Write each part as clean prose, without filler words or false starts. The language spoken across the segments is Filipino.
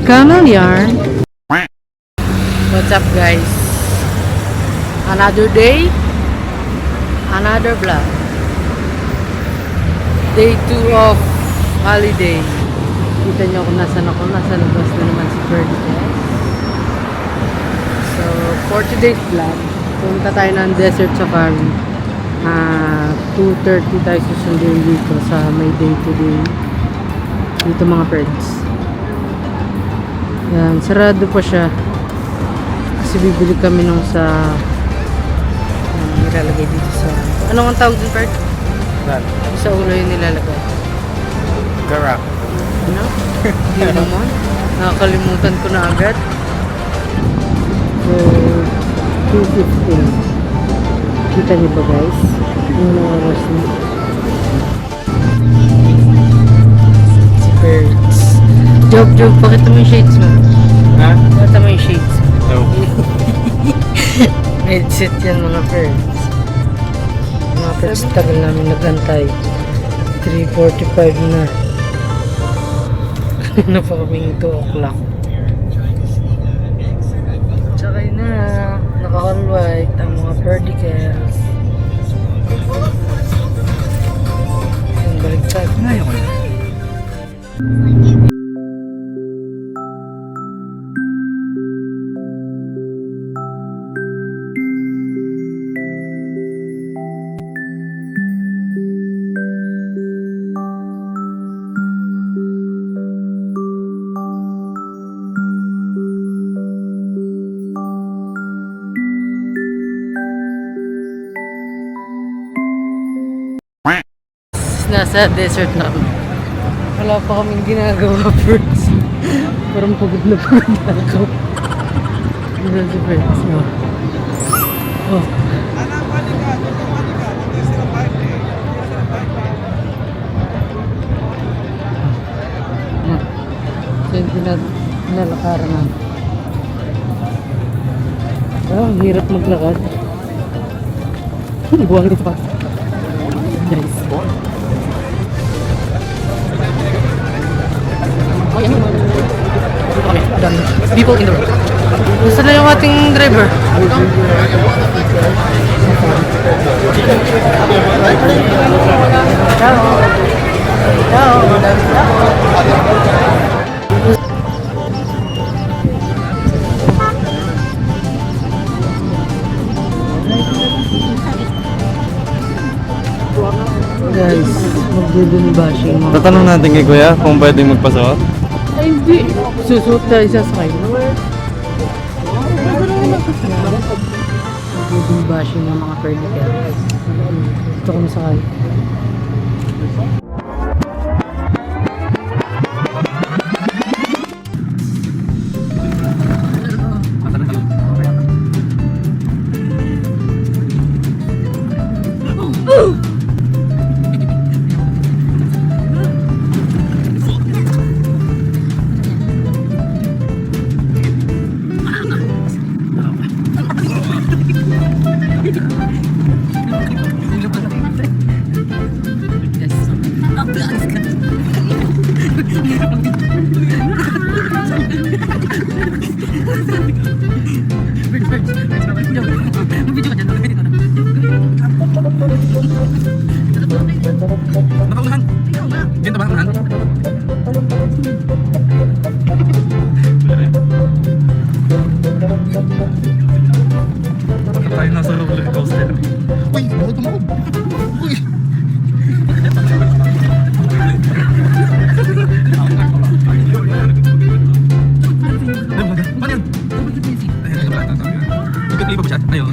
Camel yarn. What's up guys? Another day, another vlog. Day 2 of holiday. Kita nyo kung nasan ako. Nasa labas na naman si Ferdy. So, for today's vlog, punta tayo ng Desert Safari. 2:30 tayo susunduin dito sa may day to day. Dito mga friends. Yan, sarado pa siya. Kasi bibili kami nung sa nilalagay dito sa... Ano ang tawag din, Ferd? Sa ulo yung nilalagay. Garak. Ano? Hindi naman. Nakakalimutan ko na agad. So, 2:15. Kita niyo ba guys? Yung oras na. Si Ferds. Joke, pakita mo yung shades mo. Ha? Pakita mo yung shades mo. No. Headset yan mga Ferds. Mga Ferds, tagal namin nagantay. 3:45 na. Ano pa kaming 2 o'clock. Sakay na. Naka-all white ang mga Ferdicels. Yung baligtad. Ngayon ko na. Nasa desert na kami. Wala pa kaming ginagawa first. Parang pagod na ako. Dito si friends, no? Oh. So yung pinalakaran namin. Ang hirap maglakad. Buwang ito pa. Guys. People in the road. Gusto na yung ating driver. Guys, magdudun bashing mga. Tatanong natin kay Kuya kung pwedeng magpasuot. Ay, hindi. Susuot tayo sa sakay. Magdudun bashing ng mga Ferdicels. Gusto ko masakay. Napaunahan. Dito ba unahan? Bakit tayo nasa roller coaster? Uy! Bakit tumakot? Uy! Ano yan? Ikot-iba ba siya? Ayaw.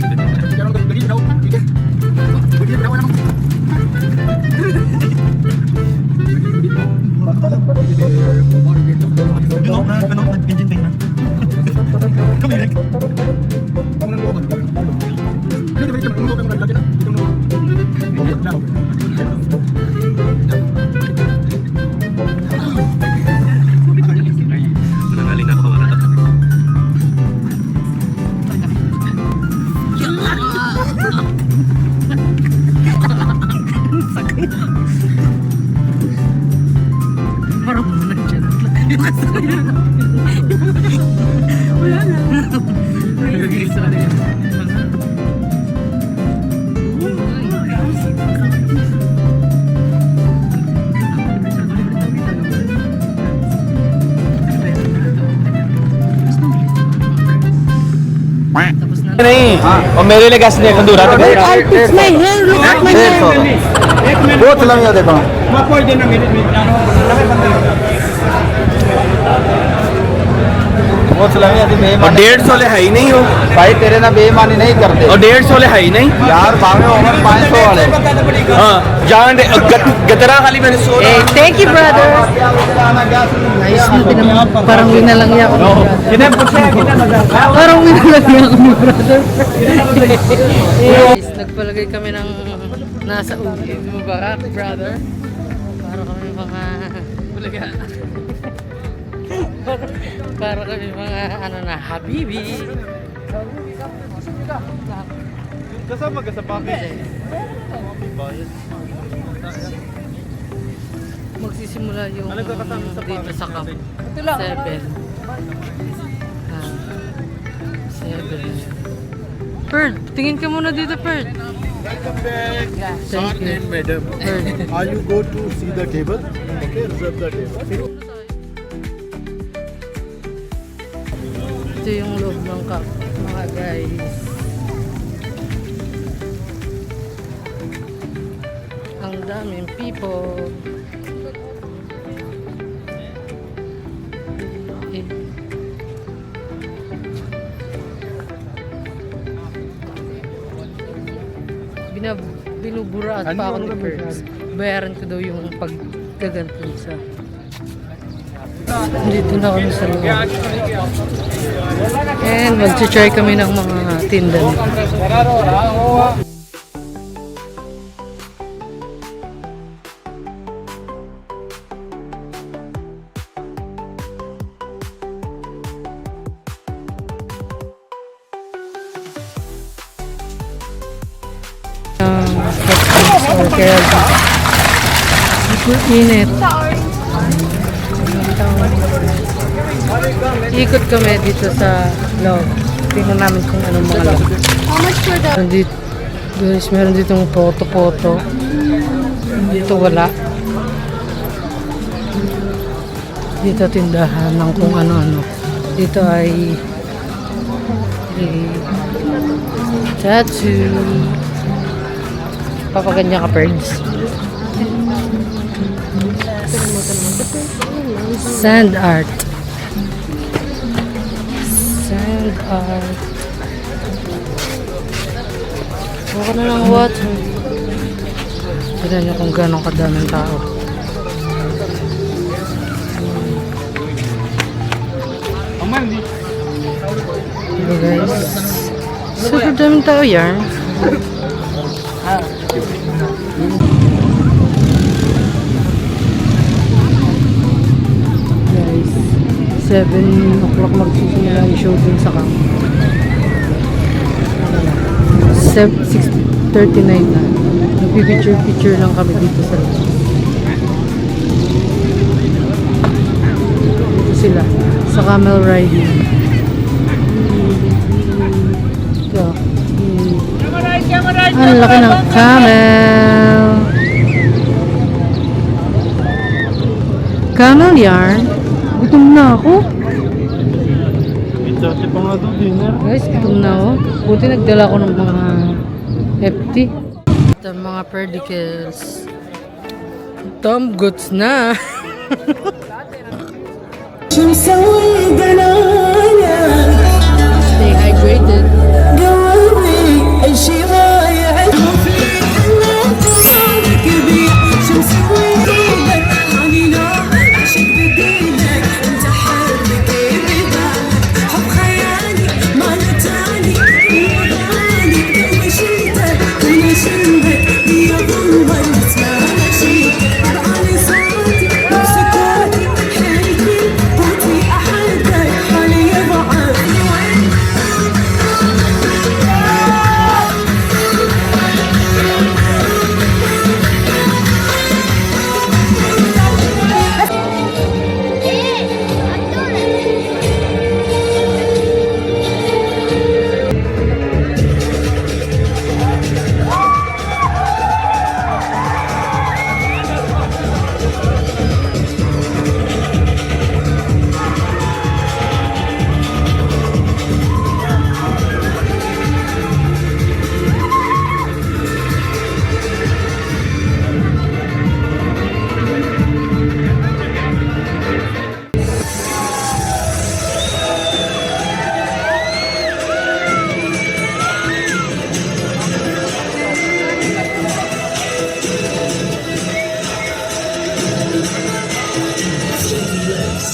Wala na. Tapos na. नहीं और मेरे लिए कैसे देखो दूर I'll fix my hair. Look at my hair. बहुत लंबी देखो बहुत लंबी और बेईमानी 150 है ही नहीं हो भाई तेरे ना बेईमानी नहीं करते और 150 है ही नहीं यार भावे होंगे 500 वाले हाँ जान गतरा खाली मैंने 100 Hey, thank you, brother. Ayos na tinamang. Parang winalang ako ni brother. कितने पूछे Parang winalang ako ni brother. Guys, nagpalagay kami ng nasa ulo mo ba, brother? Para kami mga bulaga. Para kami mga ano na, habibi. kasama ka sa package Magsisimula yung dito sa camp. 7. 7. Bird, tingin ka muna dito, Bird. welcome back Thank you. madam Bird. are you go to see the table okay reserve the table Ito yung loob ng camp, mga guys. Ang daming people. Binuburaat pa ako ni Perks. Bayaran ko daw yung paggaganto sa... Dito na kami sa loob. And mag-try kami ng mga tinda nito. Or kaya init. Ikot kami dito sa loob. Tingnan namin kung anong mga loob. How much for the... Nandito, guys, meron ditong photo-photo. Dito wala. Dito tindahan ng kung ano-ano. Dito ay tattoo. Papaganya ka, Perds. Sand art. Sand art. Huwag na ng water. Tignan nyo kung gano'ng kadaming tao. Diba guys? Super daming tao yan. Guys, 7 o'clock magsisimula yung show dun sa camp. 6:39 na. Nagpipicture-picture lang kami dito sa loob. Dito sila. Sa camel riding. Ito. Ang laki ng camel. Camel yarn. Gutom na ako. Guys, gutom na ako. Buti nagdala ko ng mga FT. Ito mga pedicles. Tom goods na. Stay hydrated.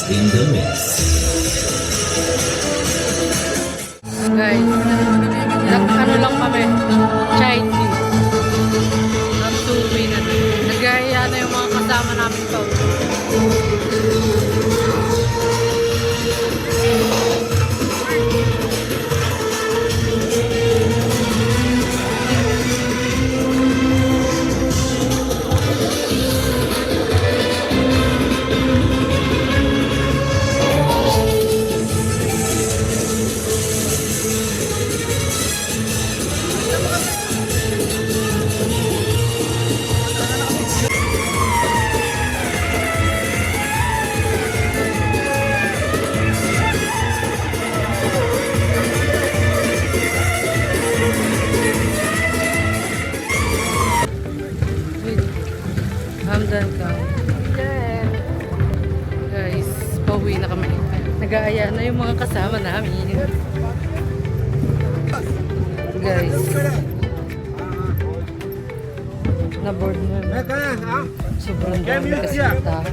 in the mix. Guys, ano lang kami, chai tea. Nagtuwi na. Nagaya na yung mga kasama namin pa. Hamdan ka. Guys, pauwi na kami. Nag-aaya na yung mga kasama namin. Guys. Na-board na. Sobrang dami kasi ng tao.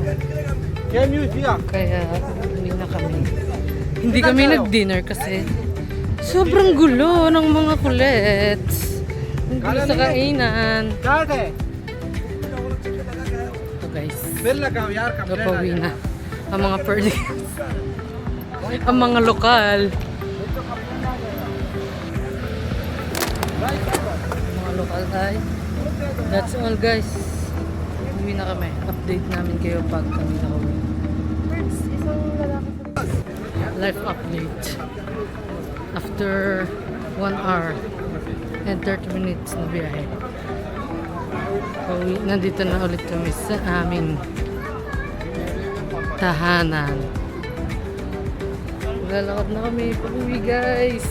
Kaya uwi na kami. Hindi kami nag-dinner kasi sobrang gulo ng mga kulets. Ang gulo sa kainan. Guys, napawi na ang mga pearly ang mga lokal ay that's all guys. Uwi na kami, update namin kayo pag kami nakauwi. Life update after 1 hour and 30 minutes na biyahe. Pauwi, nandito na ulit kami sa aming tahanan. Lalakad na kami pauwi guys.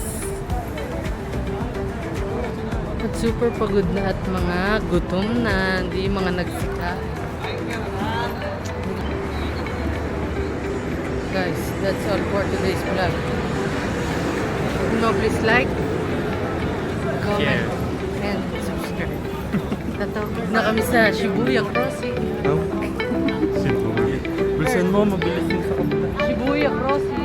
At super pagod na at mga gutom na, hindi mga nagsika. Guys, that's all for today's vlog. Please like, comment, and subscribe. Tatawag na kami sa Shibuya Crossing. Bilisan mo, mabilis mo sa kabila. Shibuya Crossing.